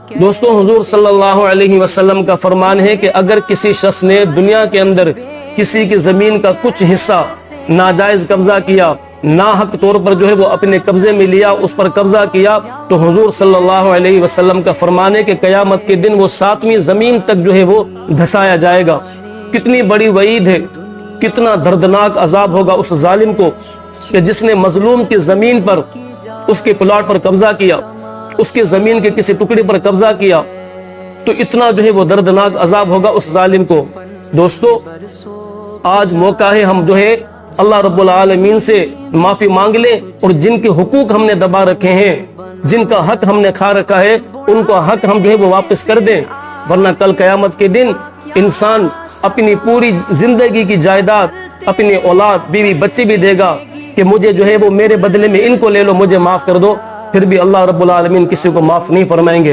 दोस्तों, हुजूर सल्लल्लाहु अलैहि वसल्लम का फरमान है कि अगर किसी शख्स ने दुनिया के अंदर किसी की जमीन का कुछ हिस्सा नाजायज कब्जा किया, ना हक तौर पर जो है वो अपने कब्जे में लिया, उस पर कब्जा किया, तो हुजूर सल्लल्लाहु अलैहि वसल्लम का फरमान है कि कयामत के दिन वो 7वीं जमीन तक जो है वो धसाया जाएगा। कितनी बड़ी वईद है, कितना दर्दनाक अजाब होगा उस जालिम को कि जिसने मजलूम की जमीन पर, उसके प्लॉट पर कब्जा किया, उसके जमीन के किसी टुकड़े पर कब्जा किया, तो इतना जो है वो दर्दनाक अजाब होगा उस जालिम को। दोस्तों, आज मौका है हम जो है अल्लाह रब्बुल आलमीन से माफी मांग लें और जिनके हुकूक हमने दबा रखे हैं, जिनका हक हमने खा रखा है, उनको हक हम जो है वो वापस कर दें। वरना कल कयामत के दिन इंसान अपनी पूरी जिंदगी की जायदाद, अपनी औलाद, बीवी, बच्चे भी देगा कि मुझे जो है वो मेरे बदले में इनको ले लो, मुझे माफ कर दो, फिर भी अल्लाह रब्बुल आलमीन किसी को माफ नहीं फरमाएंगे।